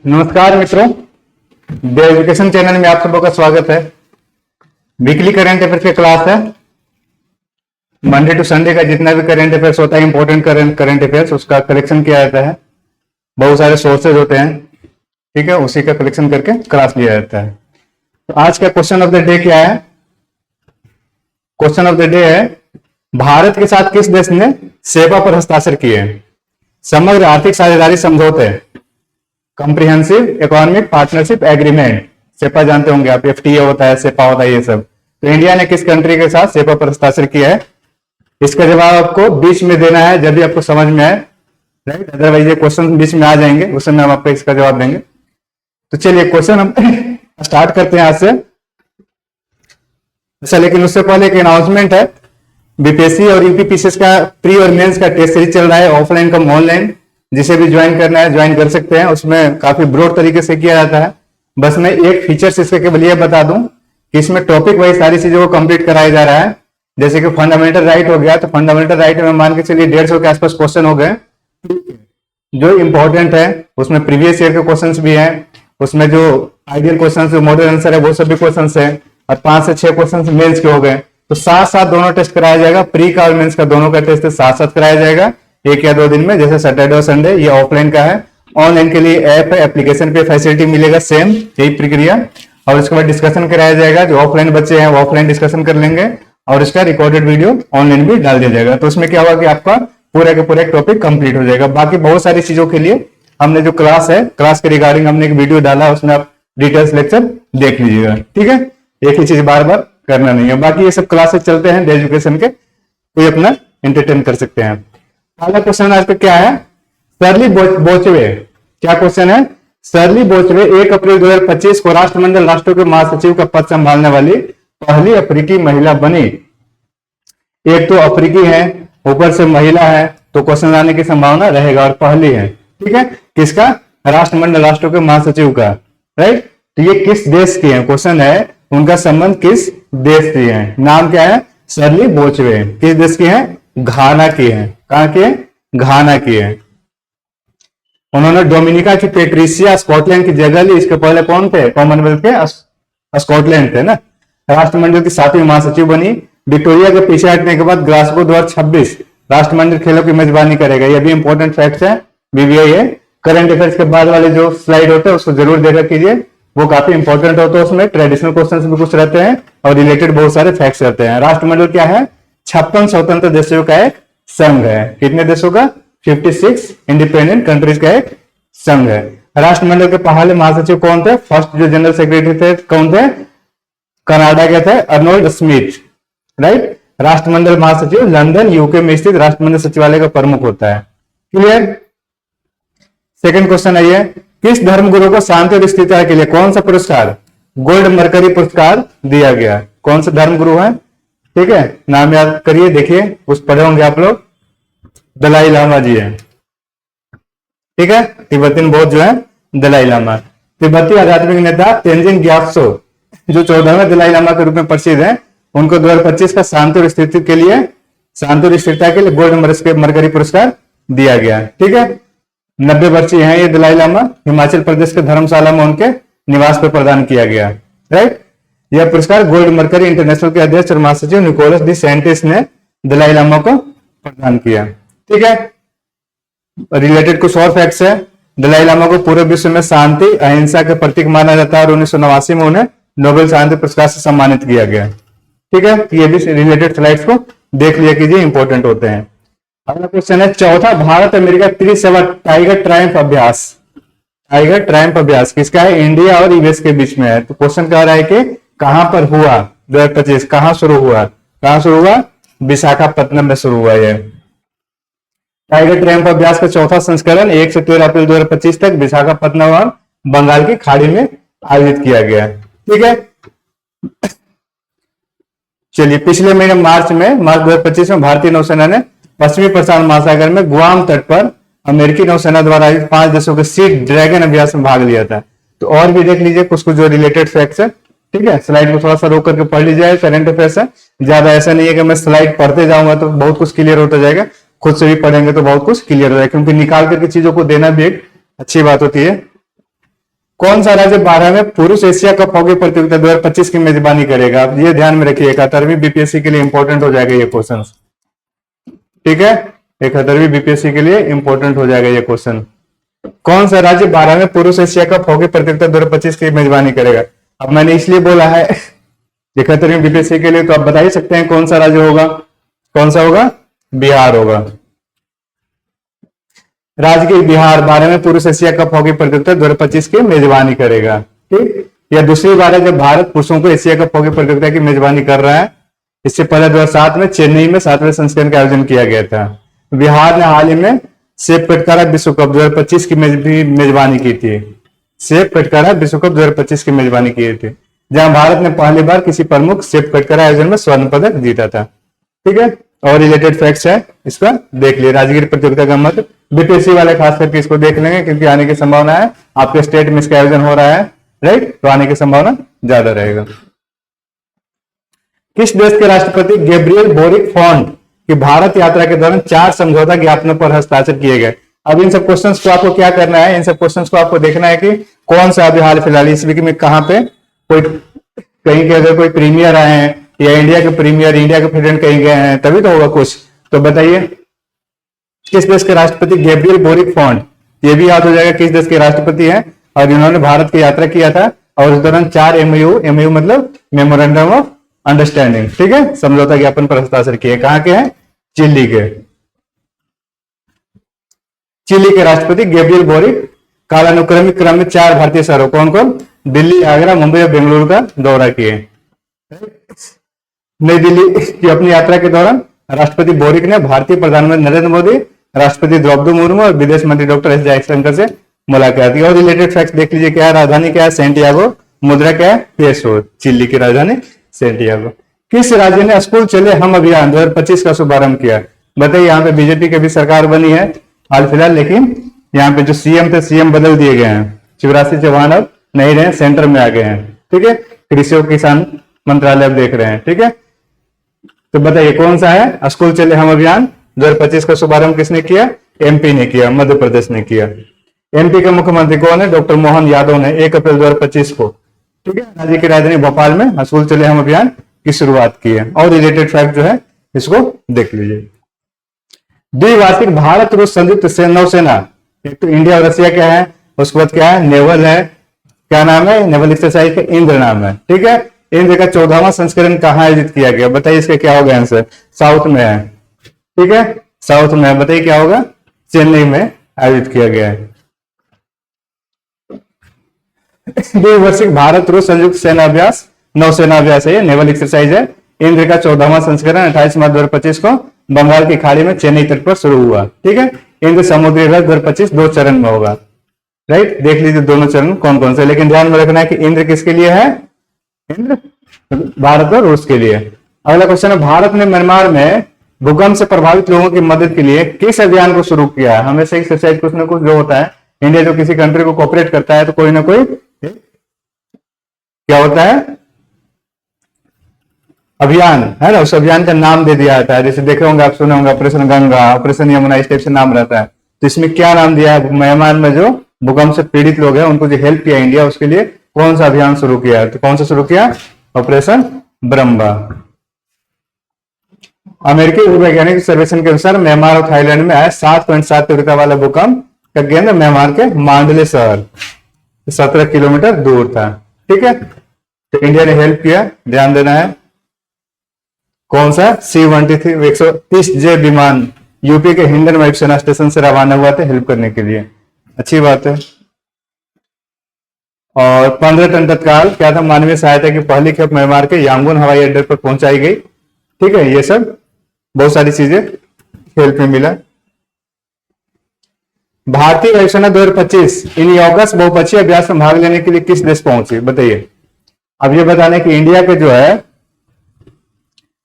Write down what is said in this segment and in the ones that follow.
नमस्कार मित्रों, the education channel में आप सबों का स्वागत है। वीकली करंट अफेयर्स की क्लास है। मंडे टू संडे का जितना भी करंट अफेयर्स होता है, इंपॉर्टेंट करंट अफेयर्स, उसका कलेक्शन किया जाता है। बहुत सारे सोर्सेज होते हैं, ठीक है, उसी का कलेक्शन करके क्लास लिया जाता है। तो आज का क्वेश्चन ऑफ द डे क्या है? क्वेश्चन ऑफ द डे है, भारत के साथ किस देश ने सेपा पर हस्ताक्षर किए? समग्र आर्थिक साझेदारी समझौते, comprehensive economic partnership agreement, CEPA जानते होंगे आप, एफटीए होता है, सेपा होता है, ये सब। तो इंडिया ने किस कंट्री के साथ सेपा पर हस्ताक्षर किया है? इसका जवाब आपको बीच में देना है, जब भी आपको समझ में आए, राइट। अदरवाइज ये क्वेश्चन बीच में आ जाएंगे, उस समय हम आपको इसका जवाब देंगे। तो चलिए क्वेश्चन हम स्टार्ट करते हैं आज से। अच्छा, लेकिन उससे पहले एक अनाउंसमेंट है। बीपीएससी और यूपीपीसीएस का प्री और मेंस का टेस्ट सीरीज चल रहा है, ऑफलाइन कम ऑनलाइन। जिसे भी ज्वाइन करना है ज्वाइन कर सकते हैं। उसमें काफी ब्रॉड तरीके से किया जाता है। बस मैं एक फीचर्स इसके केवल ये बता दूं कि इसमें टॉपिक वाइज सारी चीजों को कंप्लीट कराया जा रहा है। जैसे कि फंडामेंटल राइट हो गया, तो फंडामेंटल राइट में मान के चलिए 150 के आसपास क्वेश्चन हो गए। जो इंपॉर्टेंट है उसमें प्रीवियस ईयर के क्वेश्चंस भी हैं, उसमें जो आइडियल क्वेश्चन, जो मॉडल आंसर है, वो सभी क्वेश्चन है, और 5 से 6 क्वेश्चन मेंस के हो गए। तो साथ साथ दोनों टेस्ट कराया जाएगा, प्री का और मेंस का दोनों का टेस्ट साथ साथ कराया जाएगा, 1 या 2 दिन में, जैसे सैटरडे और संडे। ये ऑफलाइन का है। ऑनलाइन के लिए ऐप है, एप्लीकेशन पे फैसिलिटी मिलेगा, सेम यही प्रक्रिया। और उसके बाद डिस्कशन कराया जाएगा। जो ऑफलाइन बच्चे हैं वो ऑफलाइन डिस्कशन कर लेंगे, और इसका रिकॉर्डेड वीडियो ऑनलाइन भी डाल दिया जाएगा। तो उसमें क्या होगा कि आपका पूरा के पूरा टॉपिक कंप्लीट हो जाएगा। बाकी बहुत सारी चीजों के लिए हमने जो क्लास है, क्लास के रिगार्डिंग हमने एक वीडियो डाला है, उसमें आप डिटेल्स लेक्चर देख लीजिएगा, ठीक है। एक ही चीज बार बार करना नहीं है। बाकी ये सब क्लासेस चलते हैं एजुकेशन के, कोई अपना एंटरटेन कर सकते हैं। पहला क्वेश्चन आज का क्या है? शर्ली बोचवे। क्या क्वेश्चन है? शर्ली बोचवे 1 अप्रैल 2025 को राष्ट्रमंडल राष्ट्रों के महासचिव का पद संभालने वाली पहली अफ्रीकी महिला बनी। एक तो अफ्रीकी है, ऊपर से महिला है, तो क्वेश्चन आने की संभावना रहेगा, और पहली है, ठीक है। किसका? राष्ट्रमंडल राष्ट्रों के महासचिव का, राइट। तो ये किस देश की है? क्वेश्चन है उनका संबंध किस देश की है। नाम क्या है? शर्ली बोचवे। किस देश की है? घाना की है। कहां की है? घाना की है। उन्होंने डोमिनिका की पेट्रिसिया स्कॉटलैंड की जगह ली। इसके पहले कौन थे? कॉमनवेल्थ के स्कॉटलैंड थे ना। राष्ट्रमंडल की 7वीं महासचिव बनी। विक्टोरिया के पीछे हटने के बाद ग्लासगो 2026 राष्ट्रमंडल खेलों की मेजबानी करेगा। यह भी इंपॉर्टेंट फैक्ट है, बीबीआई है। करंट अफेयर्स के बाद वाले जो स्लाइड होते हैं उसको जरूर देखा कीजिए, वो काफी इंपॉर्टेंट होता है। उसमें ट्रेडिशनल क्वेश्चंस भी कुछ रहते हैं और रिलेटेड बहुत सारे फैक्ट्स रहते हैं। राष्ट्रमंडल क्या है? 56 स्वतंत्र देशों का एक संघ है। कितने देशों का? 56 इंडिपेंडेंट कंट्रीज का एक संघ है। राष्ट्रमंडल के पहले महासचिव कौन थे? फर्स्ट जो जनरल सेक्रेटरी थे कौन थे? कनाडा के थे, अर्नोल्ड स्मिथ, राइट। राष्ट्रमंडल महासचिव लंदन यूके में स्थित राष्ट्रमंडल सचिवालय का प्रमुख होता है। क्लियर? सेकंड क्वेश्चन है ये, किस धर्मगुरु को शांति और स्थिरता के लिए कौन सा पुरस्कार, गोल्ड मरकरी पुरस्कार दिया गया? कौन सा धर्मगुरु है? ठीक है, नाम याद करिए, देखिए कुछ पढ़े होंगे आप लोग। दलाई लामा जी है, ठीक है। तिब्बतीन बौद्ध जो है दलाई लामा। तिब्बती आध्यात्मिक नेता तेंजिन ग्यात्सो जो 14वें दलाई लामा के रूप में प्रसिद्ध है, उनको 2025 का शांति और स्थिरता के लिए गोल्ड मरकरी पुरस्कार दिया गया, ठीक है। 90 वर्षीय हैं ये दलाई लामा। हिमाचल प्रदेश के धर्मशाला में उनके निवास पर प्रदान किया गया, राइट। यह पुरस्कार गोल्ड मरकरी इंटरनेशनल के अध्यक्ष और महासचिव निकोलस डी सेंटिस ने दलाई लामा को प्रदान किया, ठीक है। रिलेटेड कुछ और फैक्ट्स है। दलाई लामा को पूरे विश्व में शांति अहिंसा के प्रतीक माना जाता है, और 1989 में उन्हें नोबेल शांति पुरस्कार से सम्मानित किया गया, ठीक है। ये भी रिलेटेड स्लाइड्स को देख लिया कीजिए, इंपॉर्टेंट होते हैं। अगला क्वेश्चन है, चौथा भारत अमेरिका त्रिसेवा टाइगर ट्रायम्फ अभ्यास। टाइगर ट्रायम्फ अभ्यास किसका है? इंडिया और यूएस के बीच में है। तो क्वेश्चन कह रहा है कि कहां पर हुआ? 2025 कहां शुरू हुआ? विशाखापत्तनम में शुरू हुआ है। टाइगर ट्रायम्फ अभ्यास का चौथा संस्करण 1 से 13 अप्रैल 2025 तक विशाखापत्तनम और बंगाल की खाड़ी में आयोजित किया गया, ठीक है। चलिए, पिछले महीने मार्च 2025 में भारतीय नौसेना ने पश्चिमी प्रशांत महासागर में गुआम तट पर अमेरिकी नौसेना द्वारा आयोजित 5 देशों के सी ड्रैगन अभ्यास में भाग लिया था। तो और भी देख लीजिए कुछ जो रिलेटेड फैक्ट्स है, ठीक है। स्लाइड को थोड़ा सा रोक करके पढ़ लीजिए, करंट अफेयर्स है, ज्यादा ऐसा नहीं है कि मैं स्लाइड पढ़ते जाऊंगा तो बहुत कुछ क्लियर होता जाएगा। खुद से भी पढ़ेंगे तो बहुत कुछ क्लियर हो जाएगा, क्योंकि निकाल करके चीजों को देना भी एक अच्छी बात होती है। कौन सा राज्य 12वें पुरुष एशिया कप हॉकी प्रतियोगिता 2025 की मेजबानी करेगा? आप ये ध्यान में रखिए, 71वीं बीपीएससी के लिए इंपॉर्टेंट हो जाएगा ये क्वेश्चन। ठीक है, 71वीं बीपीएससी के लिए इंपॉर्टेंट हो जाएगा ये क्वेश्चन। कौन सा राज्य 12वें पुरुष एशिया कप हॉकी प्रतियोगिता 2025 की मेजबानी करेगा? अब मैंने इसलिए बोला है 71वीं बीपीएससी के लिए, तो आप बता ही सकते हैं कौन सा राज्य होगा। कौन सा होगा? बिहार होगा। राज्य के बिहार 12वें पुरुष एशिया कप हॉकी प्रतियोगिता 2025 की मेजबानी करेगा। ठीक, यह दूसरी बार है जब भारत पुरुषों को एशिया कप हॉकी प्रतियोगिता की मेजबानी कर रहा है। इससे पहले 2007 में चेन्नई में 7वें संस्करण का आयोजन किया गया था। बिहार ने हाल ही में सेप कटकारा विश्व कप 2025 की मेजबानी की थी। सेप कटकारा विश्व कप 2025 की मेजबानी की थी, जहां भारत ने पहली बार किसी प्रमुख सेप कटकारा आयोजन में स्वर्ण पदक जीता था। ठीक है, और रिलेटेड फैक्ट्स है, इसका देख लिए। राजगीर प्रतियोगिता का मत बीपीएससी वाले खास करके इसको देख लेंगे, क्योंकि आने की संभावना है, आपके स्टेट में इसका आयोजन हो रहा है, राइट, तो आने की संभावना ज्यादा रहेगा। किस देश के राष्ट्रपति गैब्रियल बोरिक फॉन्ट की भारत यात्रा के दौरान 4 समझौता ज्ञापनों पर हस्ताक्षर किए गए? अब इन सब क्वेश्चंस को आपको क्या करना है, इन सब क्वेश्चंस को आपको देखना है कि कौन सा अभी हाल फिलहाल इस वीक में कहां पे कोई कहीं के अगर कोई प्रीमियर आए हैं या इंडिया के प्रीमियर, इंडिया के प्रेसिडेंट कहीं गए हैं, तभी तो होगा कुछ। तो बताइए किस देश के राष्ट्रपति गैब्रियल बोरिक फॉन्ट, ये भी याद हो जाएगा किस देश के राष्ट्रपति हैं, और इन्होंने भारत की यात्रा किया था, और उस दौरान 4 एमयू मतलब मेमोरेंडम ऑफ अंडरस्टैंडिंग, ठीक है, समझौता ज्ञापन पर हस्ताक्षर किए। कहां के हैं? चिली के। चिली के राष्ट्रपति गैब्रियल बोरिक कालानुक्रमिक क्रम में 4 भारतीय शहरों कौन कौन, दिल्ली, आगरा, मुंबई और बेंगलुरु का दौरा किए। नई दिल्ली की अपनी यात्रा के दौरान राष्ट्रपति बोरिक ने भारतीय प्रधानमंत्री नरेंद्र मोदी, राष्ट्रपति द्रौपदी मुर्मू और विदेश मंत्री डॉक्टर एस जयशंकर से मुलाकात की। और रिलेटेड फैक्ट देख लीजिए, क्या है? राजधानी क्या है? सेंटियागो। मुद्रा क्या है? पेसो। चिली की राजधानी सेंटियागो। किस राज्य ने स्कूल चले हम अभियान 2025 का शुभारंभ किया? बताइए, यहाँ पे बीजेपी की भी सरकार बनी है हाल फिलहाल, लेकिन यहाँ पे जो सीएम थे, सीएम बदल दिए गए हैं। शिवराज सिंह चौहान अब नहीं रहे, सेंटर में आ गए हैं। ठीक है, कृषि और किसान मंत्रालय अब देख रहे हैं। ठीक है, तो बताइए कौन सा है? स्कूल चले हम अभियान 2025 का शुभारंभ किसने किया? एमपी ने किया, मध्य प्रदेश ने किया। एमपी के मुख्यमंत्री कौन है? डॉक्टर मोहन यादव ने 1 अप्रैल 2025 को, ठीक है, राज्य की राजधानी भोपाल में स्कूल चले हम अभियान की शुरुआत की है। और रिलेटेड फैक्ट जो है इसको देख लीजिए। द्विवार्षिक भारत रूस संयुक्त नौसेना, एक तो इंडिया और रशिया क्या है, उसके बाद क्या है? नेवल है, क्या नाम है? नेवल एक्सरसाइज का इंद्र नाम है। ठीक है, इंद्र का 14वां संस्करण कहां आयोजित किया गया? बताइए इसका क्या होगा आंसर? साउथ में है। ठीक है, साउथ में है। बताइए क्या होगा? चेन्नई में आयोजित किया गया है। द्विवार्षिक भारत रूस संयुक्त सेना अभ्यास, नौसेना अभ्यास है, नेवल एक्सरसाइज है। इंद्र का 14वां संस्करण 28 मार्च 2025 को बंगाल की खाड़ी में चेन्नई तट पर शुरू हुआ। ठीक है, इंद्र समुद्री रथ 2025 2 चरण में होगा। राइट, देख लीजिए दोनों चरण कौन कौन से, लेकिन ध्यान में रखना है कि इंद्र किसके लिए है? इंद्र भारत और रूस के लिए। अगला क्वेश्चन है, भारत ने म्यांमार में भूकंप से प्रभावित लोगों की मदद के लिए किस अभियान को शुरू किया है? हमेशा एक्सरसाइज कुछ ना कुछ जो होता है, इंडिया जो किसी कंट्री को कोऑपरेट करता है तो कोई ना कोई क्या होता है? अभियान है ना, उस अभियान का नाम दे दिया जाता है। जैसे देखे होंगे आप, सुने होंगे ऑपरेशन गंगा, ऑपरेशन यमुना, इस टाइप से नाम रहता है। तो इसमें क्या नाम दिया है? म्यांमार में जो भूकंप से पीड़ित लोग हैं उनको जो हेल्प किया इंडिया, उसके लिए कौन सा अभियान शुरू किया है? तो कौन सा शुरू किया? ऑपरेशन ब्रह्मा। अमेरिकी वैज्ञानिक सर्वेक्षण के अनुसार म्यांमार और थाईलैंड में आया 7.7 तीव्रता वाला भूकंप का केंद्र म्यांमार के मांडले शहर 17 किलोमीटर दूर था। ठीक है, तो इंडिया ने हेल्प किया, ध्यान देना है। कौन सा? C-130 130J विमान यूपी के हिंडन वायुसेना स्टेशन से रवाना हुआ था हेल्प करने के लिए। अच्छी बात है। और 15 टन तत्काल क्या था? मानवीय सहायता की पहली खेप म्यांमार के यांगून हवाई अड्डे पर पहुंचाई गई। ठीक है, ये सब बहुत सारी चीजें हेल्प में मिला। भारतीय वायुसेना 2025 इन अगस्त बहुपक्षीय अभ्यास में भाग लेने के लिए किस देश पहुंची? बताइए। अब ये बताने कि इंडिया के जो है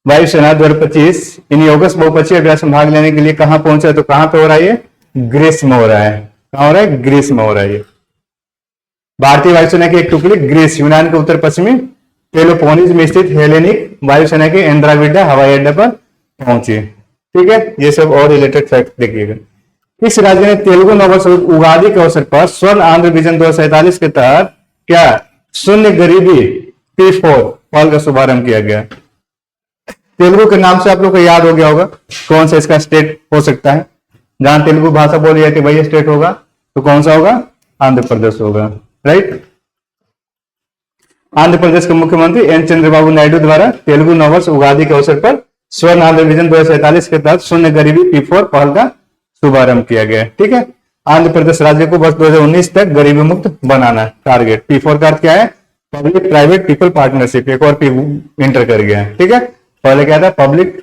वायुसेना 2025 इन अगस्त बहुपक्षीय अभ्यास में भाग लेने के लिए कहां पहुंचा? तो कहां पे हो रहा है ये? ग्रीस में हो रहा है। कहां हो रहा है? ग्रीस में हो रहा है ये। भारतीय वायुसेना की एक टुकड़ी ग्रीस, यूनान के उत्तर पश्चिमी पेलोपोनीज में स्थित हेलेनिक वायुसेना के एंड्राविडा हवाई अड्डे पर पहुंची। ठीक है, ये सब और रिलेटेड फैक्ट देखिएगा। किस राज्य ने तेलुगु नववर्ष उगादि के अवसर पर स्वर्ण आंध्र विजन 2047 के तहत क्या शून्य गरीबी P4 पहल का शुभारंभ किया गया? तेलुगु के नाम से आप लोग को याद हो गया होगा कौन सा इसका स्टेट हो सकता है, जहां तेलुगु भाषा बोली जाती है वही स्टेट होगा, तो कौन सा होगा? आंध्र प्रदेश होगा, राइट। आंध्र प्रदेश के मुख्यमंत्री एन चंद्रबाबू नायडू द्वारा तेलुगु नववर्ष उगादि के अवसर पर स्वर्ण आंध्र विजन 2047 के तहत शून्य गरीबी P4 पहल का शुभारंभ किया गया। ठीक है, आंध्र प्रदेश राज्य को वर्ष 2019 तक गरीबी मुक्त बनाना टारगेट। P4 का अर्थ क्या है? पब्लिक प्राइवेट पीपल पार्टनरशिप, एक और पी इंटर कर गया है। ठीक है, पहले क्या था? पब्लिक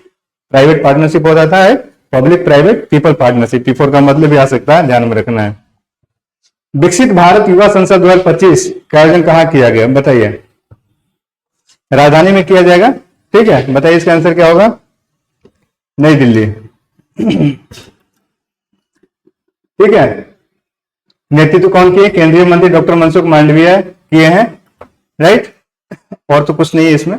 प्राइवेट पार्टनरशिप होता था, public private people partnership. P4 का मतलब भी आ सकता है, ध्यान में रखना है। विकसित भारत युवा संसद 2025 का आयोजन कहाँ किया गया? बताइए। राजधानी में किया जाएगा। ठीक है, बताइए इसका आंसर क्या होगा? नई दिल्ली। ठीक है, नेतृत्व कौन किए? केंद्रीय मंत्री डॉक्टर मनसुख मांडविया किए हैं, राइट। और तो कुछ नहीं है इसमें।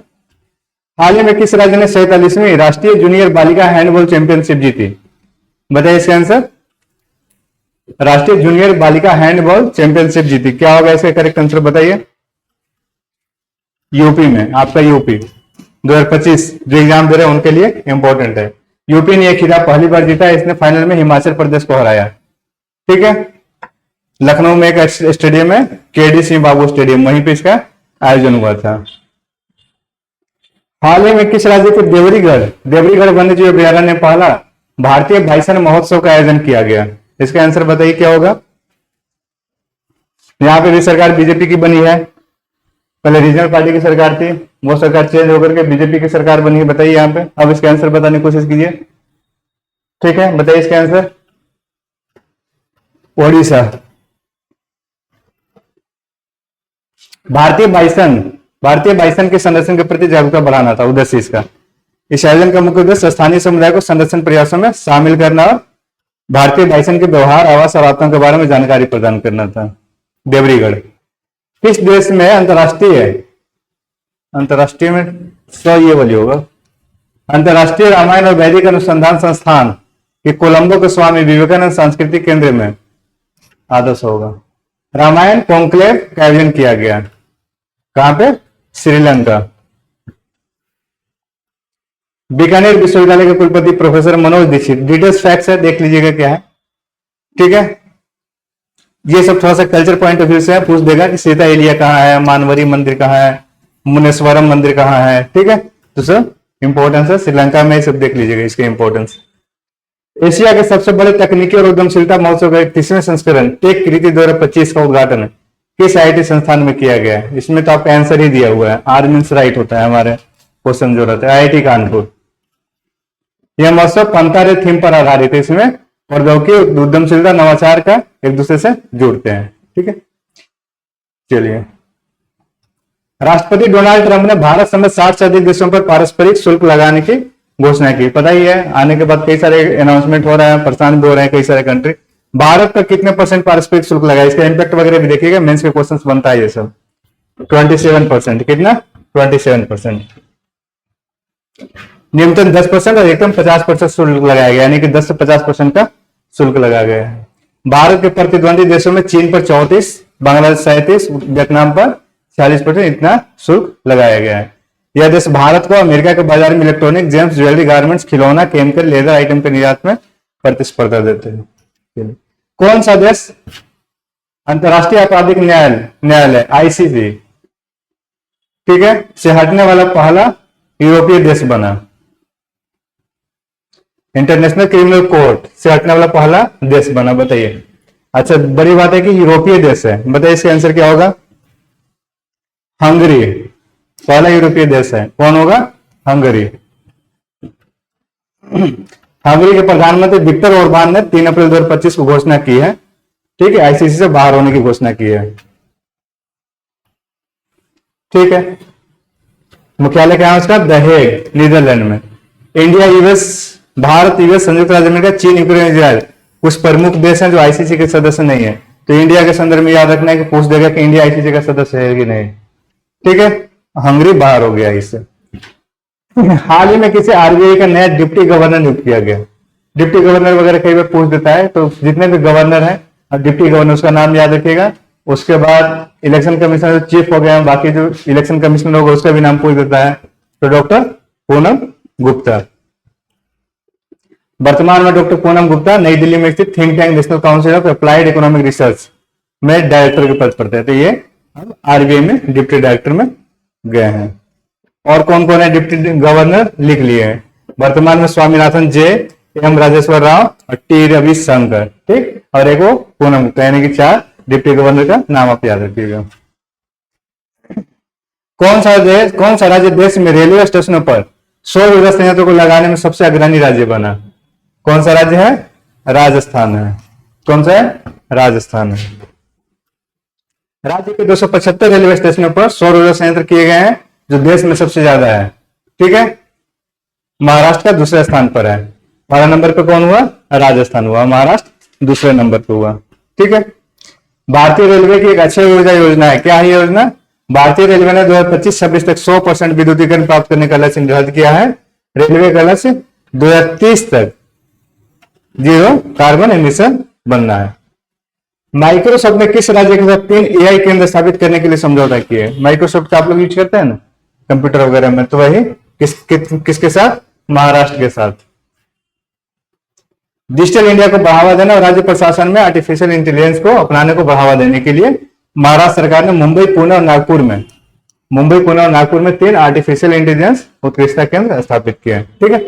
हाल ही में किस राज्य ने 47वीं राष्ट्रीय जूनियर बालिका हैंडबॉल चैंपियनशिप जीती? बताइए इसका आंसर। राष्ट्रीय जूनियर बालिका हैंडबॉल चैंपियनशिप जीती, क्या होगा इसका करेक्ट आंसर? बताइए। यूपी में, आपका यूपी 2025 जो एग्जाम दे रहे हैं उनके लिए इंपॉर्टेंट है। यूपी ने यह खिताब पहली बार जीता है, इसने फाइनल में हिमाचल प्रदेश को हराया। ठीक है, लखनऊ में एक स्टेडियम है, केडी सिंह बाबू स्टेडियम, वहीं पे इसका आयोजन हुआ था। हाल ही में किस राज्य के देवरीगढ़ वन्यजीव अभयारण्य में पहला भारतीय बाइसन महोत्सव का आयोजन किया गया? इसका आंसर बताइए क्या होगा। यहां पे भी सरकार बीजेपी की बनी है, पहले रीजनल पार्टी की सरकार थी, वो सरकार चेंज होकर के बीजेपी की सरकार बनी है। बताइए यहाँ पे, अब इसका आंसर बताने की कोशिश कीजिए। ठीक है, बताइए इसका आंसर। ओडिशा। भारतीय बाइसन के संरक्षण के प्रति जागरूकता बढ़ाना था उद्देश्य इसका। इस आयोजन का मुख्य उद्देश्य स्थानीय समुदाय को संरक्षण प्रयासों में शामिल करना और भारतीय बाइसन के व्यवहार, आवास और आदतों के बारे में जानकारी प्रदान करना था। देवरीगढ़ किस देश में अंतरराष्ट्रीय में ये वाली होगा, अंतरराष्ट्रीय रामायण और वैदिक अनुसंधान संस्थान के कोलंबो के स्वामी विवेकानंद सांस्कृतिक केंद्र में आदर्श होगा। रामायण कॉन्क्लेव का आयोजन किया गया कहां पे? श्रीलंका। बीकानेर विश्वविद्यालय के कुलपति professor Manoj Dikshit, details facts है, देख लीजिएगा क्या है। ठीक है, ये सब थोड़ा सा कल्चर पॉइंट ऑफ व्यू से पूछ देगा कि सीता एलिया कहाँ है, मानवरी मंदिर कहाँ है, मुनेश्वरम मंदिर कहाँ है। ठीक है, तो सब इंपॉर्टेंस है श्रीलंका में, सब देख लीजिएगा इसके इंपॉर्टेंस। एशिया के सबसे बड़े तकनीकी और उद्यमशीलता महोत्सव का 31वें संस्करण टेक कृति 2025 का उद्घाटन किस आईआईटी संस्थान में किया गया है? इसमें तो आपका आंसर ही दिया हुआ है, आर मीन्स राइट होता है हमारे क्वेश्चन जो रहता है। आईआईटी कानपुर। यह महोत्सव पंतारे थीम पर आधारित है, इसमें प्रौद्योगिकी, उद्यमशीलता, नवाचार का एक दूसरे से जुड़ते हैं। ठीक है, चलिए। राष्ट्रपति डोनाल्ड ट्रंप ने भारत समेत 60 से अधिक देशों पर पारस्परिक शुल्क लगाने की घोषणा की। पता ही है, आने के बाद कई सारे अनाउंसमेंट हो रहा है, परेशान भी हो रहे हैं कई सारे कंट्री। भारत पर कितने % पारस्परिक शुल्क लगा, इसका इम्पैक्ट वगैरह भी देखिएगा, मेंस के क्वेश्चंस बनता है ये सब। 27%। कितना? 27%। न्यूनतम 10% और एकदम 50% शुल्क लगाया गया, यानी कि 10 से 50% का शुल्क लगाया गया है। भारत के प्रतिद्वंदी देशों में चीन पर 34, बांग्लादेश 37, वियतनाम पर 40% इतना शुल्क लगाया गया है। यह देश भारत को अमेरिका के बाजार में इलेक्ट्रॉनिक, जेम्स, ज्वेलरी, गारमेंट्स, खिलौना, केमिकल, लेदर आइटम के निर्यात में प्रतिस्पर्धा देते हैं। कौन सा देश अंतरराष्ट्रीय आपराधिक न्यायालय ICC, ठीक है, से हटने वाला पहला यूरोपीय देश बना? इंटरनेशनल क्रिमिनल कोर्ट से हटने वाला पहला देश बना, बताइए। अच्छा, बड़ी बात है कि यूरोपीय देश है, बताइए इसका आंसर क्या होगा? हंगरी पहला यूरोपीय देश है। कौन होगा? हंगरी। हंगरी के प्रधानमंत्री विक्टर ओरबान ने 3 अप्रैल 2025 को घोषणा की है, ठीक है, ICC से बाहर होने की घोषणा की है। ठीक है, मुख्यालय क्या है उसका? द हेग, नीदरलैंड में। इंडिया, यूएस, भारत, यूएस, संयुक्त राज्य अमेरिका, चीन, यूक्रेन, इजराइल कुछ प्रमुख देश हैं जो ICC के सदस्य नहीं है। तो इंडिया के संदर्भ में याद रखना है कि पूछ देगा कि इंडिया ICC का सदस्य है कि नहीं। ठीक है, हंगरी बाहर हो गया इससे। हाल ही में किसी आरबीआई का नया डिप्टी गवर्नर नियुक्त किया गया। डिप्टी गवर्नर वगैरह कई बार पूछ देता है, तो जितने भी गवर्नर हैं और डिप्टी गवर्नर उसका नाम याद रखिएगा। उसके बाद इलेक्शन कमिश्नर चीफ हो गया, बाकी जो इलेक्शन कमिश्नर होगा उसका भी नाम पूछ देता है, तो डॉक्टर पूनम गुप्ता। वर्तमान में डॉक्टर पूनम गुप्ता नई दिल्ली में स्थित think tank national council of applied economic research में डायरेक्टर के पद पर थे। तो ये अब आरबीआई में डिप्टी डायरेक्टर में गए हैं। और कौन कौन है डिप्टी गवर्नर लिख लिए हैं। वर्तमान में स्वामीनाथन जे, एम राजेश्वर राव और टी रविशंकर, ठीक, और एक वो पूनम गुप्ता, यानी कि 4 डिप्टी गवर्नर का नाम आप याद रखिएगा। कौन सा राज्य देश में रेलवे स्टेशनों पर सौर ऊर्जा संयंत्रों को लगाने में सबसे अग्रणी राज्य बना? कौन सा राज्य है? राजस्थान है। कौन सा है? राजस्थान है। राज्य के 275 रेलवे स्टेशनों पर सौर ऊर्जा संयंत्र किए गए हैं, जो देश में सबसे ज्यादा है। ठीक है, महाराष्ट्र का दूसरे स्थान पर है। 12 नंबर पे कौन हुआ? राजस्थान हुआ। महाराष्ट्र दूसरे नंबर पे हुआ। ठीक है, भारतीय रेलवे की एक अक्षय ऊर्जा योजना है। क्या है योजना? भारतीय रेलवे ने 2025-26 तक 100% विद्युतीकरण प्राप्त करने का लक्ष्य निर्धारित किया है। रेलवे का लक्ष्य 2030 तक 0 कार्बन एमिशन बनना है। माइक्रोसॉफ्ट ने किस राज्य के साथ 3 एआई केंद्र स्थापित करने के लिए समझौता किया है? माइक्रोसॉफ्ट का आप लोग यूज करते हैं ना कंप्यूटर वगैरह में, तो वही किसके साथ? महाराष्ट्र के साथ। डिजिटल इंडिया को बढ़ावा देना और राज्य प्रशासन में आर्टिफिशियल इंटेलिजेंस को अपनाने को बढ़ावा देने के लिए महाराष्ट्र सरकार ने मुंबई, पुणे और नागपुर में 3 आर्टिफिशियल इंटेलिजेंस उत्कृष्टता केंद्र स्थापित किए हैं। ठीक है,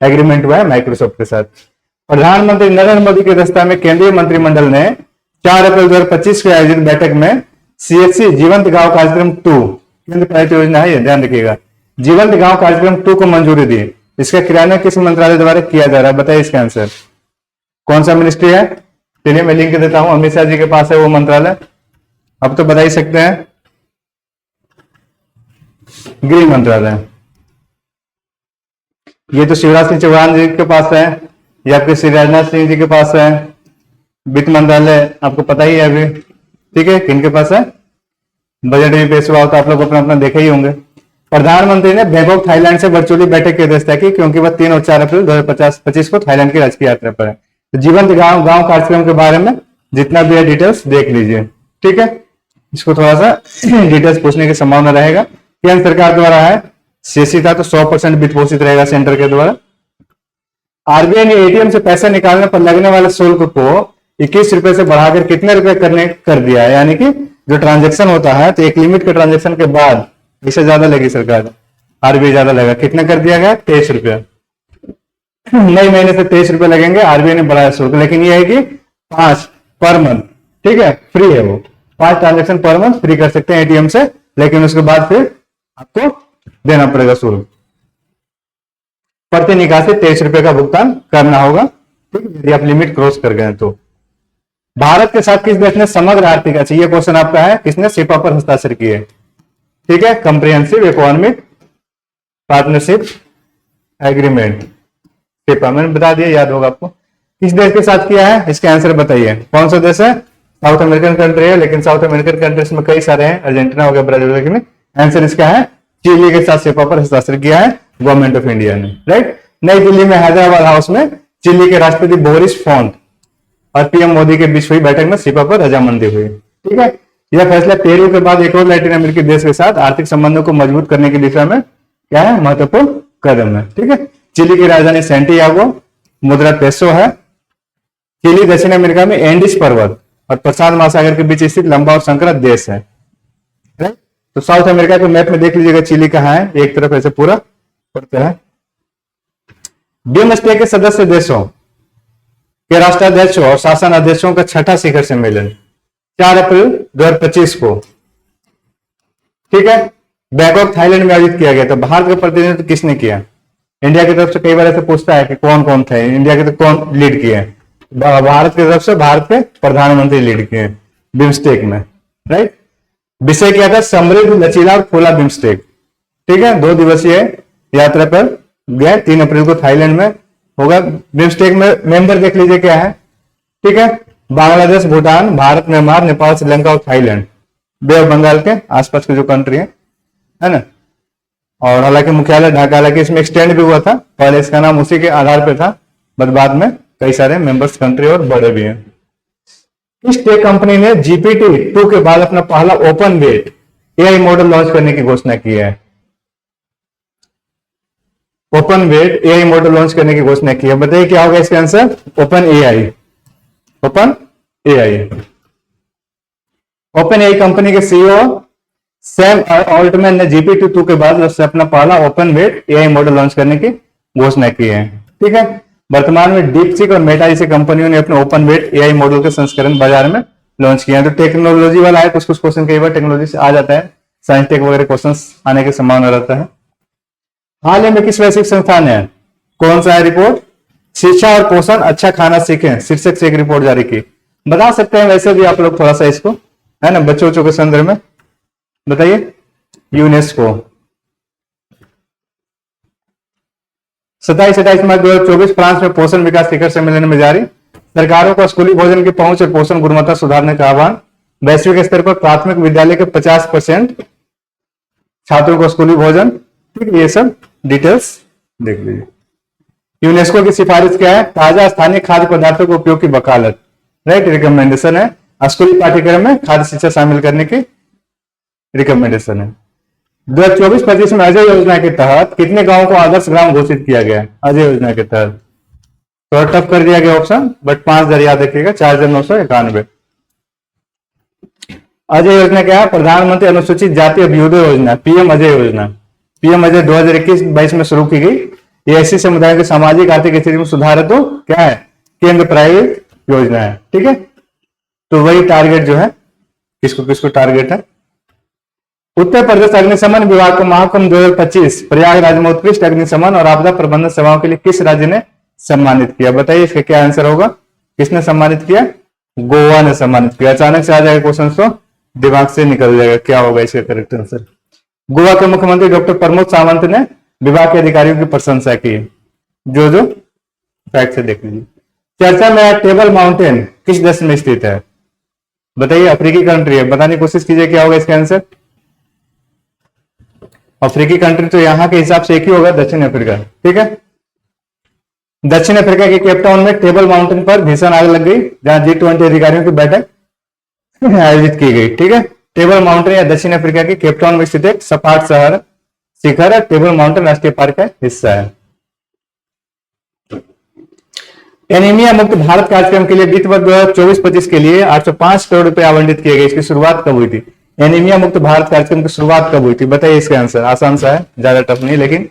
एग्रीमेंट हुआ है माइक्रोसॉफ्ट के साथ। प्रधानमंत्री नरेंद्र मोदी की अध्यक्षता में केंद्रीय मंत्रिमंडल ने 4 अप्रैल 2025 को आयोजित बैठक में सीएचसी जीवंत गांव कार्यक्रम 2 केंद्र पालित योजना है, ये ध्यान रखिएगा, जीवंत गांव कार्यक्रम 2 को मंजूरी दी। इसका क्रियान्वयन किस मंत्रालय द्वारा किया जा रहा है? बताइए इसका आंसर। कौन सा मिनिस्ट्री है? चलिए मैं लिंक देता हूं, अमित शाह जी के पास है वो मंत्रालय। अब तो बता ही सकते हैं, गृह मंत्रालय। ये तो शिवराज सिंह चौहान जी के पास है, या आपके श्री राजनाथ सिंह जी के पास है। वित्त मंत्रालय आपको पता ही है अभी। ठीक है, किन के पास है? बजट भी पेश हुआ होता, आप लोग अपना अपना देखे ही होंगे। प्रधानमंत्री ने बैंकॉक थाईलैंड से वर्चुअली बैठक की अध्यक्षता की, क्योंकि वह 3 और 4 अप्रैल 2025 को थाईलैंड की राजकीय यात्रा पर है। तो जीवंत गांव कार्यक्रम के बारे में जितना भी है डिटेल्स देख लीजिए। ठीक है, इसको थोड़ा सा डिटेल्स पूछने की संभावना रहेगा। केंद्र सरकार द्वारा है, सीएससी था तो 100% वित्त पोषित रहेगा सेंटर के द्वारा। आरबीआई ने एटीएम से पैसा निकालने पर लगने वाले शुल्क को 21 रुपए से बढ़ाकर कितने रुपए कर दिया है? यानी कि जो ट्रांजेक्शन होता है तो एक लिमिट के ट्रांजेक्शन के बाद इससे ज्यादा लगी सरकार, आरबीआई ज्यादा लगा, कितना कर दिया गया? 23 रुपया। नए महीने से 23 रुपए लगेंगे, आरबीआई ने बढ़ाया शुल्क, लेकिन यह है कि 5 पर मंथ, ठीक है, फ्री है वो। 5 ट्रांजेक्शन पर मंथ फ्री कर सकते हैं एटीएम से, लेकिन उसके बाद फिर आपको देना पड़ेगा शुल्क। प्रति निकासी 23 रुपए का भुगतान करना होगा, ठीक है, यदि आप लिमिट क्रॉस कर गए तो। भारत के साथ किस देश ने समग्र आर्थिक, अच्छा ये क्वेश्चन आपका है, किसने सिपा पर हस्ताक्षर किए? ठीक है, कंप्रिहेंसिव इकोनॉमिक पार्टनरशिप एग्रीमेंट, सिपा मैंने बता दिया, याद होगा आपको। किस देश के साथ किया है? इसका आंसर बताइए। कौन सा देश है? साउथ अमेरिकन कंट्री है, लेकिन साउथ अमेरिकन कंट्रीज में कई सारे हैं, अर्जेंटीना हो गया, ब्राजील, लेकिन आंसर इसका है चिली के साथ सिपा पर हस्ताक्षर किया है गवर्नमेंट ऑफ इंडिया ने। राइट, नई दिल्ली में हैदराबाद हाउस में चिली के राष्ट्रपति बोरिस फोंट और पीएम मोदी के बीच हुई बैठक में सिपा पर रजामंदी हुई। ठीक है, यह फैसला पेरू के बाद एक और लैटिन अमेरिकी देश के साथ आर्थिक संबंधों को मजबूत करने की दिशा में क्या है? महत्वपूर्ण कदम है। ठीक है, चिली की राजधानी सैंटियागो, मुद्रा पेसो है। चिली दक्षिण अमेरिका में एंडीज पर्वत और प्रशांत महासागर के बीच स्थित लंबा और संकरा देश है। राइट, तो साउथ अमेरिका के मैप में देख लीजिएगा चिली कहाँ है, एक तरफ ऐसे पूरा पड़ता है। बिम्स्टेक के सदस्य देशों के राष्ट्राध्यक्षों और शासन अध्यक्षों का 6ठा शिखर सम्मेलन 4 अप्रैल 2025 को, ठीक है, बैंकॉक थाईलैंड में आयोजित किया गया। तो भारत का प्रतिनिधित्व किसने किया? इंडिया की तरफ से कई बार ऐसे पूछता है कि कौन कौन थे, इंडिया के तो कौन लीड किए? भारत की तरफ से भारत के प्रधानमंत्री लीड किए बिम्स्टेक में। राइट, विषय क्या था? समृद्ध, लचीला और खुला बिम्स्टेक। ठीक है, 2 दिवसीय यात्रा पर गए, 3 अप्रैल को थाईलैंड में होगा। बिम्स्टेक में मेंबर देख लीजिए क्या है। ठीक है, बांग्लादेश, भूटान, भारत, म्यांमार, नेपाल, श्रीलंका और थाईलैंड, बे ऑफ बंगाल के आसपास के जो कंट्री है ना। और हालांकि मुख्यालय ढाका, हालांकि इसमें एक्सटेंड भी हुआ था, पहले इसका नाम उसी के आधार पर था, बट बाद में कई सारे मेंबर्स कंट्री और बड़े भी हैं। इस टेक कंपनी ने GPT-2 के बाद अपना पहला open weight AI model launch करने की घोषणा की है। Open weight AI model launch करने की घोषणा की है। बताइए क्या होगा इसका answer? Open AI। Open AI। Open AI company के CEO सैम ऑल्टमैन ने GPT-2 के बाद उससे अपना पहला open weight AI model launch करने की घोषणा की है। ठीक है, वर्तमान में डीपसीक और मेटा जैसी कंपनियों ने अपने ओपन वेट AI मॉडल के संस्करण बाजार में लॉन्च किए हैं। तो टेक्नोलॉजी वाला है, कुछ कुछ क्वेश्चन कई बार टेक्नोलॉजी से आ जाता है, साइंस टेक वगैरह क्वेश्चन आने की संभावना रहता है। हाल ही में किस वैश्विक संस्थान ने कौन सा है रिपोर्ट? शिक्षा और पोषण अच्छा खाना सीखें शीर्षक से एक रिपोर्ट जारी की। बता सकते हैं वैसे भी आप लोग थोड़ा सा इसको, है ना, बच्चों के संदर्भ में बताइए। यूनेस्को 27-28 मार्च 2024 फ्रांस में पोषण विकास शिखर सम्मेलन में जारी। सरकारों को स्कूली भोजन की पहुंच और पोषण गुणवत्ता सुधारने का आह्वान। वैश्विक स्तर पर प्राथमिक विद्यालय के 50% छात्रों को स्कूली भोजन। ठीक, ये सब डिटेल्स देख लीजिए। यूनेस्को की सिफारिश क्या है? ताजा स्थानीय खाद्य पदार्थों के उपयोग की वकालत। राइट, रिकमेंडेशन है स्कूली पाठ्यक्रम में खाद्य शिक्षा शामिल करने की रिकमेंडेशन है। 2024-25 में अजय योजना के तहत कितने गांवों को आदर्श ग्राम घोषित किया गया? अजय योजना के तहत थोड़ा टफ कर दिया गया ऑप्शन, बट 5,000 याद रखिएगा, 4,991। अजय योजना क्या है? प्रधानमंत्री अनुसूचित जाति अभ्युदय योजना, PM अजय योजना। PM अजय 2021-22 में शुरू की गई। ये ऐसी समुदाय के सामाजिक आर्थिक स्थिति में सुधार है, तो क्या है? केंद्र प्रायोजित योजना है। ठीक है, तो वही टारगेट जो है, किसको किसको टारगेट है? उत्तर प्रदेश अग्निशमन विभाग को महाकुंभ 2025 प्रयागराज में उत्कृष्ट अग्निशमन और आपदा प्रबंधन सेवाओं के लिए किस राज्य ने सम्मानित किया? बताइए इसका क्या आंसर होगा? किसने सम्मानित किया? गोवा ने सम्मानित किया। अचानक से आ जाएगा क्वेश्चन तो दिमाग से निकल जाएगा, क्या होगा इसका करेक्ट आंसर? गोवा के मुख्यमंत्री डॉक्टर प्रमोद सावंत ने विभाग के अधिकारियों की प्रशंसा की। जो फैक्ट से देख लीजिए। चर्चा में टेबल माउंटेन किस देश में स्थित है? बताइए, अफ्रीकी कंट्री है। बताने की कोशिश कीजिए क्या होगा इसका आंसर? अफ्रीकी कंट्री तो यहां के हिसाब से एक ही होगा, दक्षिण अफ्रीका। ठीक है, दक्षिण अफ्रीका के केपटाउन में टेबल माउंटेन पर भीषण आग लग गई, जहां G20 अधिकारियों की बैठक आयोजित की गई। ठीक है, टेबल माउंटेन या दक्षिण अफ्रीका के केपटाउन में स्थित एक सपाट शहर शिखर है। टेबल माउंटेन राष्ट्रीय पार्क का हिस्सा है। एनीमिया मुक्त भारत कार्यक्रम के लिए वित्त वर्ष 2024-25 के लिए 805 करोड़ रुपए आवंटित किए गए। इसकी शुरुआत कब हुई थी? एनीमिया मुक्त भारत कार्यक्रम की शुरुआत कब हुई थी? बताइए इसका आंसर। आसान सा है, ज्यादा टफ नहीं, लेकिन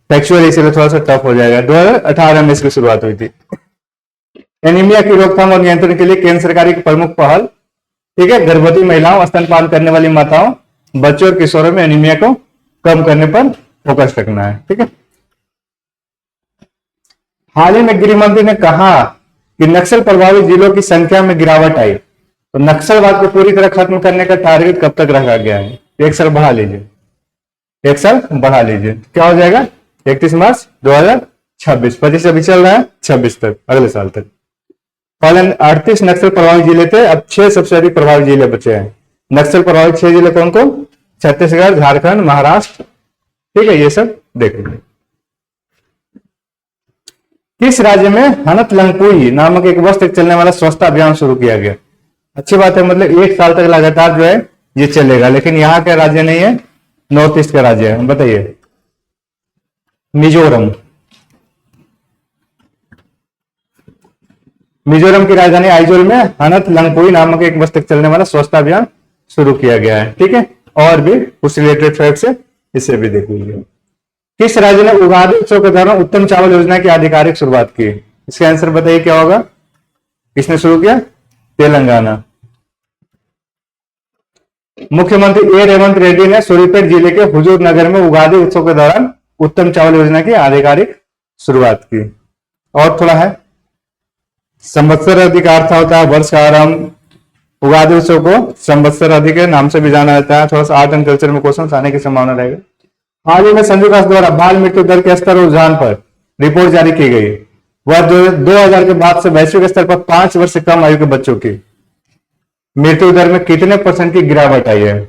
फैक्चुअल इसीलिए थोड़ा सा टफ हो जाएगा। 2018 में इसकी शुरुआत हुई थी। एनीमिया की रोकथाम और नियंत्रण के लिए केंद्र सरकार की प्रमुख पहल, ठीक है, गर्भवती महिलाओं, स्तनपान करने वाली माताओं, बच्चों और किशोरों में एनीमिया को कम करने पर फोकस रखना है। ठीक है, हाल ही में गृह मंत्री ने कहा कि नक्सल प्रभावित जिलों की संख्या में गिरावट आई, तो नक्सलवाद को पूरी तरह खत्म करने का टारगेट कब तक रखा गया है? एक साल बढ़ा लीजिए, एक साल बढ़ा लीजिए, क्या हो जाएगा? 31 मार्च 2026। 25 अभी चल रहा है, 26 तक, अगले साल तक। पहले 38 नक्सल प्रभावित जिले थे, अब 6 सबसे अधिक प्रभावित जिले बचे हैं। नक्सल प्रभावित 6 जिले कौन कौन? छत्तीसगढ़, झारखंड, महाराष्ट्र। ठीक है, ये सब देखो। किस राज्य में हनत लंकुई नामक एक वर्ष तक चलने वाला स्वच्छता अभियान शुरू किया गया? अच्छी बात है, मतलब 1 साल तक लगातार जो है ये चलेगा, लेकिन यहाँ का राज्य नहीं है, नॉर्थ ईस्ट का राज्य है। बताइए, मिजोरम। मिजोरम की राजधानी आइजोल में हनत लंकुई नामक एक वर्ष तक चलने वाला स्वच्छता अभियान शुरू किया गया है। ठीक है, और भी कुछ रिलेटेड फैक्ट्स है, इसे भी देख लीजिए। किस राज्य ने उगादी उत्सव के दौरान उत्तम चावल योजना की आधिकारिक शुरुआत की? इसका आंसर बताइए क्या होगा? किसने शुरू किया? तेलंगाना। मुख्यमंत्री ए रेवंत रेड्डी ने सूर्यापेट जिले के हुजूर नगर में उगादी उत्सव के दौरान उत्तम चावल योजना की आधिकारिक शुरुआत की। और थोड़ा है, संवत्सर अधि का अर्थ होता है वर्ष का आरंभ। उगादी उत्सव को संवत्सर अधि के नाम से भी जाना जाता है। थोड़ा सा आर्ट एंड कल्चर में क्वेश्चन आने की संभावना रहेगा। हाल ही में संयुक्त राष्ट्र द्वारा बाल मृत्यु दर के स्तर और रुझान पर रिपोर्ट जारी की गई। वह 2000 के बाद से वैश्विक स्तर पर 5 वर्ष से कम आयु के बच्चों की मृत्यु दर में कितने % की गिरावट आई है?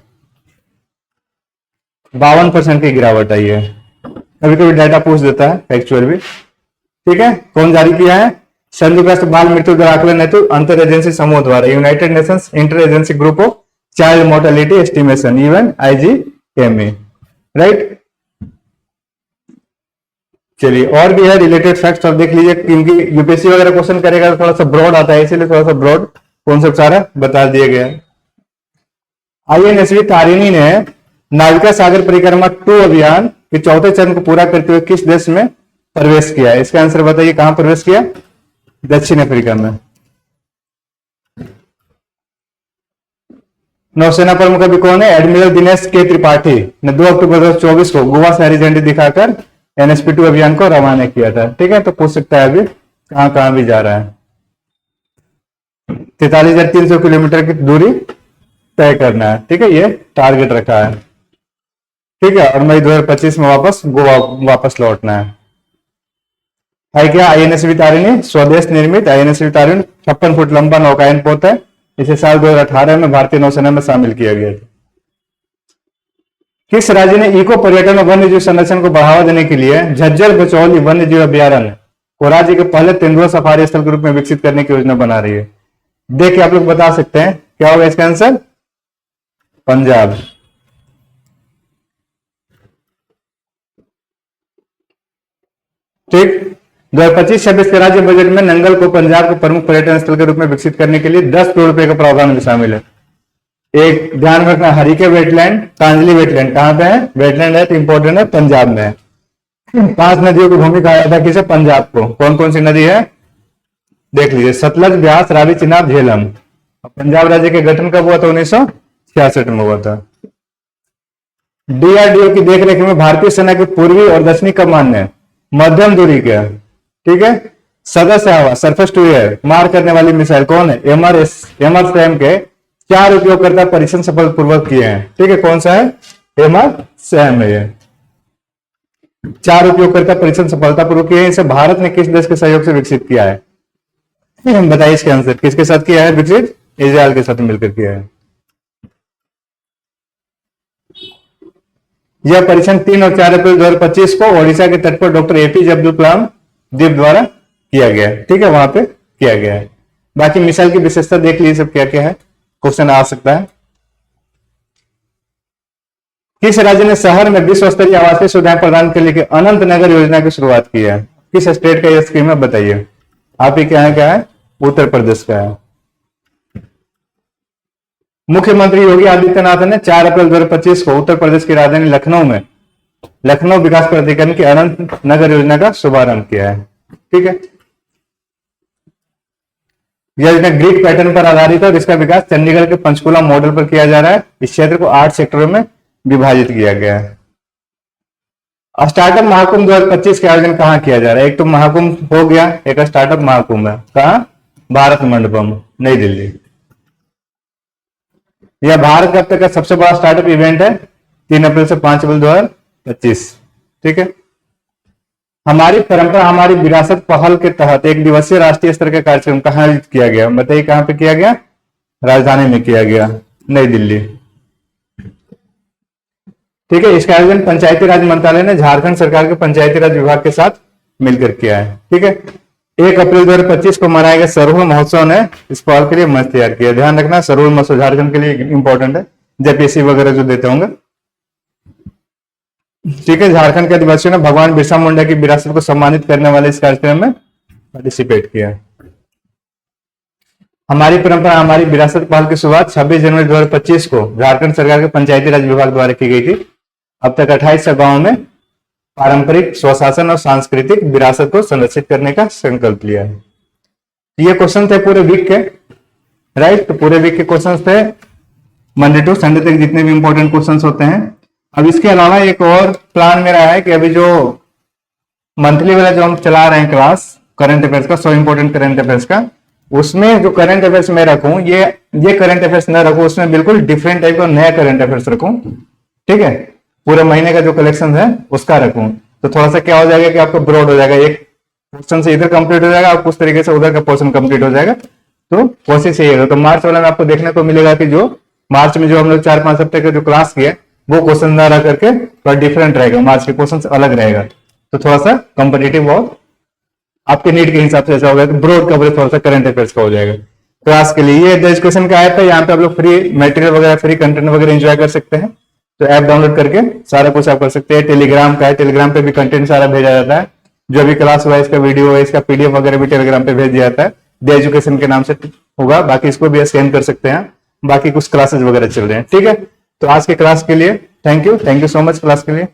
52% की गिरावट आई है। कभी कभी डाटा पूछ देता है फैक्चुअल भी। ठीक है, कौन जारी किया है? संयुक्त राष्ट्र बाल मृत्यु दर आकलन हेतु अंतर एजेंसी समूह द्वारा United Nations inter agency group of child mortality estimation even IGME, right. चलिए, और भी है रिलेटेड फैक्ट्स आप देख लीजिए, क्योंकि यूपीएससी वगैरह क्वेश्चन करेगा तो थोड़ा सा ब्रॉड आता है, इसीलिए थोड़ा सा ब्रॉड कॉन्सेप्ट सारा बता दिया गया है। INSV तारिणी ने नाविका सागर परिक्रमा 2 अभियान के चौथे चरण को पूरा करते हुए किस देश में प्रवेश किया है? इसका आंसर बताइए, कहां प्रवेश किया? दक्षिण अफ्रीका में। नौसेना प्रमुख अभी कौन है? एडमिरल दिनेश के त्रिपाठी ने 2 अक्टूबर 2024 को गोवा से हरी झंडी दिखाकर NSP2 अभियान को रवाना किया था। ठीक है, तो पूछ सकता है अभी कहां कहां भी जा रहा है। 43,300 किलोमीटर की दूरी तय करना है। ठीक है, ये टारगेट रखा है। ठीक है, और मई 2025 में वापस गोवा वापस लौटना है क्या? INSV तारिणी स्वदेश निर्मित INSV तारिणी 56 फुट लंबा नौकायन पोत है। इसे साल 2018 में भारतीय नौसेना में शामिल किया गया था। किस राज्य ने इको पर्यटन और वन्य जीव संरक्षण को बढ़ावा देने के लिए झज्जर बचौली वन्य जीव अभ्यारण्य को राज्य के पहले तेंदुआ सफारी स्थल के रूप में विकसित करने की योजना बना रही है? देख के आप लोग बता सकते हैं क्या होगा इसका आंसर? पंजाब। ठीक, 2025-26 के राज्य बजट में नंगल को पंजाब के प्रमुख पर्यटन स्थल के रूप में विकसित करने के लिए 10 करोड़ रुपए का प्रावधान भी शामिल है। एक ध्यान रखना, हरिके वेटलैंड, कांजली वेटलैंड कहां पे है? वेटलैंड है तो इंपॉर्टेंट है, पंजाब में है। 5 नदियों की भूमि कहा जाता है किसे? पंजाब को। कौन कौन सी नदी है देख लीजिए, सतलज, ब्यास, रावी, चिनाब, झेलम। पंजाब राज्य के गठन कब हुआ था? 1966 में हुआ था। DRDO की देखरेख में भारतीय सेना की पूर्वी और दक्षिणी कमान ने मध्यम दूरी के, ठीक है, सदस्य हवा सरफेस टू एयर मार करने वाली मिसाइल कौन है? MRSAM के 4 उपयोगकर्ता परीक्षण सफलपूर्वक किए हैं। ठीक है, कौन सा है? MRSAM है। 4 उपयोगकर्ता परीक्षण सफलतापूर्वक किए हैं। इसे भारत ने किस देश के सहयोग से विकसित किया है? बताइए इसके आंसर, किसके साथ किया है विकसित? इजराइल के साथ मिलकर किया है। यह परीक्षण 3 और 4 अप्रैल 2025 को ओडिशा के तट पर डॉक्टर APJ अब्दुल कलाम द्वीप द्वारा किया गया है। ठीक है, वहां पे किया गया है। बाकी मिसाइल की विशेषता देख लीजिए सब क्या क्या है, क्वेश्चन आ सकता है। किस राज्य ने शहर में विश्व स्तरीय आवासीय सुविधाएं प्रदान करने की अनंत नगर योजना की शुरुआत की है? किस स्टेट का यह स्कीम है बताइए? आप ही क्या है? उत्तर प्रदेश का है। मुख्यमंत्री योगी आदित्यनाथ ने 4 अप्रैल 2025 को उत्तर प्रदेश की राजधानी लखनऊ में लखनऊ विकास प्राधिकरण की अनंत नगर योजना का शुभारंभ किया है। ठीक है, यह योजना ग्रिड पैटर्न पर आधारित है और इसका विकास चंडीगढ़ के पंचकुला मॉडल पर किया जा रहा है। इस क्षेत्र को 8 सेक्टरों में विभाजित किया गया है। स्टार्टअप महाकुंभ 2025 का आयोजन कहां किया जा रहा है? एक तो महाकुंभ हो गया, एक स्टार्टअप महाकुंभ है। कहां? भारत मंडपम, नई दिल्ली। यह भारत का अब तक का सबसे बड़ा स्टार्टअप इवेंट है, 3 अप्रैल से 5 अप्रैल 2025। ठीक है, हमारी परंपरा हमारी विरासत पहल के तहत एक दिवसीय राष्ट्रीय स्तर का कार्यक्रम कहां आयोजित किया गया? बताइए कहां पे किया गया? राजधानी में किया गया, नई दिल्ली। ठीक है, इसका आयोजन पंचायती राज मंत्रालय ने झारखंड सरकार के पंचायती राज विभाग के साथ मिलकर किया है। ठीक है, 1 अप्रैल 2025 को मनाया गया सरोवर महोत्सव ने इस पहल के लिए मंच तैयार किया। ध्यान रखना, सरोवर महोत्सव झारखंड के लिए इंपॉर्टेंट है, JPSC वगैरह जो देते होंगे। ठीक है, झारखंड के आदिवासियों ने भगवान बिरसा मुंडा की विरासत को सम्मानित करने वाले इस कार्यक्रम में पार्टिसिपेट किया। हमारी परंपरा हमारी विरासत पहल की शुरुआत 26 जनवरी 2025 को झारखंड सरकार के पंचायती राज विभाग द्वारा की गई थी। अब तक 28 गांवों में पारंपरिक स्वशासन और सांस्कृतिक विरासत को संरक्षित करने का संकल्प लिया है। ये क्वेश्चन थे पूरे वीक के, राइट? तो पूरे वीक के क्वेश्चन थे, मंडे टू संडे तक जितने भी इंपॉर्टेंट क्वेश्चन होते हैं। अब इसके अलावा एक और प्लान मेरा है कि अभी जो मंथली वाला जो हम चला रहे हैं क्लास करंट अफेयर्स का, 100 इंपॉर्टेंट करंट अफेयर्स का, उसमें जो करंट अफेयर्स मैं रखूं, ये करंट अफेयर्स न रखूं, उसमें बिल्कुल डिफरेंट टाइप का नया करंट अफेयर्स रखूं। ठीक है, पूरे महीने का जो कलेक्शन है उसका रखूं, तो थोड़ा सा क्या हो जाएगा कि आपको ब्रॉड हो जाएगा, एक पोर्शन से इधर कंप्लीट हो जाएगा और कुछ तरीके से उधर का पोर्शन कंप्लीट हो जाएगा। तो कोशिश यही है। तो मार्च वाला में आपको देखने को मिलेगा कि जो मार्च में जो हम लोग 4-5 हफ्ते का जो क्लास किए, वो क्वेश्चन ना रह करके थोड़ा डिफरेंट रहेगा, मार्क्स के क्वेश्चन अलग रहेगा, तो थोड़ा सा कॉम्पिटिटिव और आपके नीड के हिसाब से ऐसा होगा कि ब्रॉड कवरेज थोड़ा सा करंट अफेयर्स का हो जाएगा क्लास के लिए। ये द एजुकेशन का ऐप है, यहाँ पे आप लोग फ्री मटेरियल वगैरह, फ्री कंटेंट वगैरह एंजॉय कर सकते हैं। तो ऐप डाउनलोड करके सारा कुछ आप कर सकते हैं। टेलीग्राम का है, टेलीग्राम पे भी कंटेंट सारा भेजा जाता है, जो भी क्लास हुआ है इसका वीडियो है, इसका पीडीएफ वगैरह भी टेलीग्राम पे भेज दिया जाता है, द एजुकेशन के नाम से होगा। बाकी इसको भी स्कैन कर सकते हैं, बाकी कुछ क्लासेस वगैरह चल रहे हैं। ठीक है, तो आज के क्लास के लिए thank you so much class के लिए।